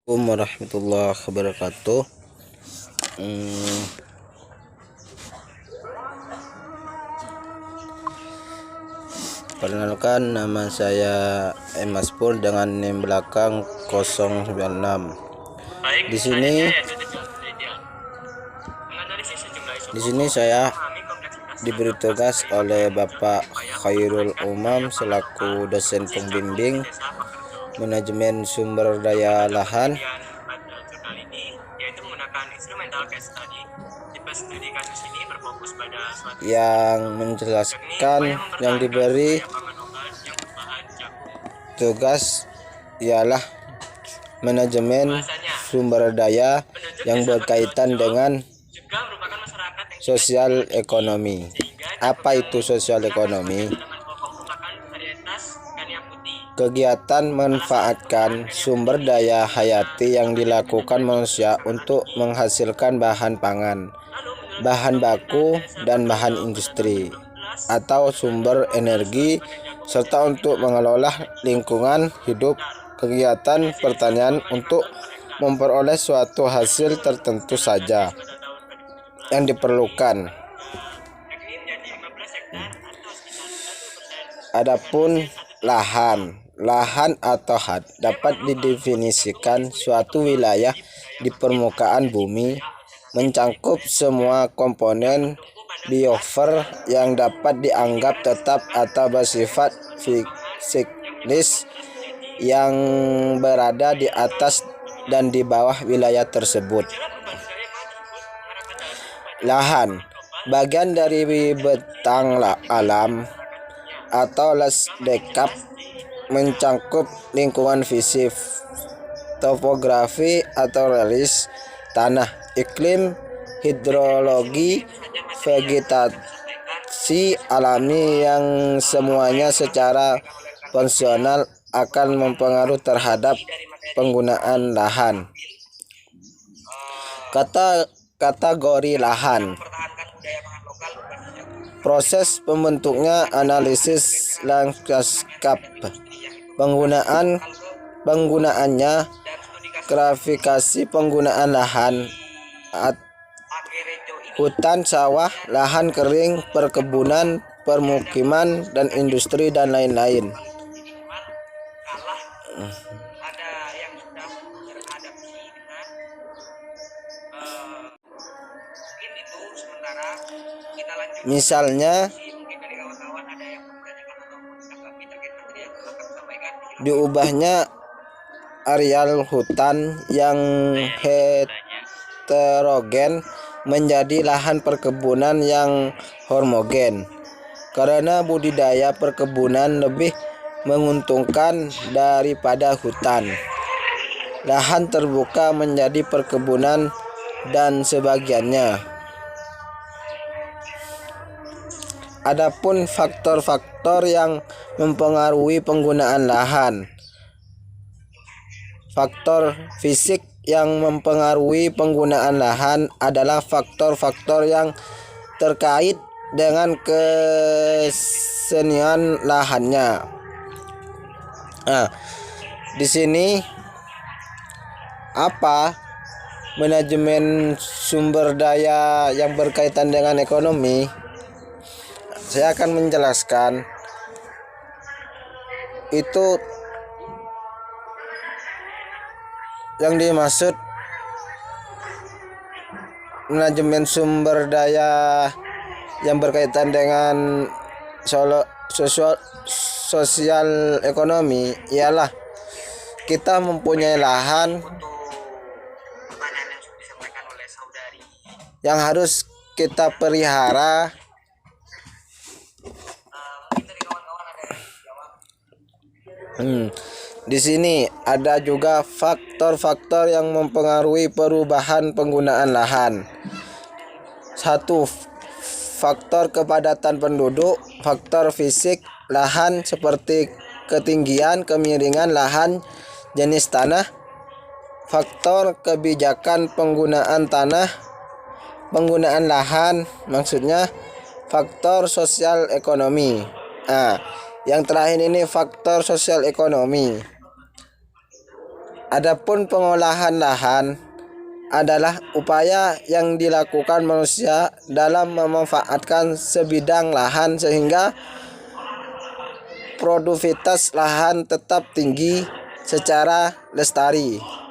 Assalamualaikum warahmatullahi wabarakatuh. Perkenalkan, nama saya Emas Pur dengan NIM belakang 096. Di sini saya diberi tugas oleh Bapak Khairul Umam selaku dosen pembimbing manajemen sumber daya lahan yang menjelaskan yang diberi tugas ialah manajemen sumber daya yang berkaitan dengan sosial ekonomi. Apa itu sosial ekonomi? Kegiatan manfaatkan sumber daya hayati yang dilakukan manusia untuk menghasilkan bahan pangan, bahan baku, dan bahan industri atau sumber energi, serta untuk mengelola lingkungan hidup. Kegiatan pertanian untuk memperoleh suatu hasil tertentu saja yang diperlukan. Adapun lahan atau had dapat didefinisikan suatu wilayah di permukaan bumi mencangkup semua komponen biosfer yang dapat dianggap tetap atau bersifat siklis yang berada di atas dan di bawah wilayah tersebut. Lahan bagian dari bentang alam atau landscape mencangkup lingkungan fisik, topografi atau relis tanah, iklim, hidrologi, vegetasi alami yang semuanya secara fungsional akan mempengaruhi terhadap penggunaan lahan. Kategori lahan. Proses pembentuknya analisis landscape. Penggunaannya klasifikasi penggunaan lahan, hutan, sawah, lahan kering, perkebunan, permukiman, dan industri, dan lain-lain. Misalnya diubahnya areal hutan yang heterogen menjadi lahan perkebunan yang homogen, karena budidaya perkebunan lebih menguntungkan daripada hutan. Lahan terbuka menjadi perkebunan dan sebagiannya. Adapun faktor-faktor yang mempengaruhi penggunaan lahan. Faktor fisik yang mempengaruhi penggunaan lahan adalah faktor-faktor yang terkait dengan kesenian lahannya. Di sini apa manajemen sumber daya yang berkaitan dengan ekonomi? Saya akan menjelaskan itu yang dimaksud manajemen sumber daya yang berkaitan dengan sosial ekonomi ialah kita mempunyai lahan yang harus kita pelihara. Di sini ada juga faktor-faktor yang mempengaruhi perubahan penggunaan lahan. 1. Faktor kepadatan penduduk. Faktor fisik lahan seperti ketinggian, kemiringan lahan, jenis tanah. Faktor kebijakan penggunaan tanah, penggunaan lahan, maksudnya faktor sosial ekonomi. Yang terakhir ini faktor sosial ekonomi. Adapun pengolahan lahan adalah upaya yang dilakukan manusia dalam memanfaatkan sebidang lahan sehingga produktivitas lahan tetap tinggi secara lestari.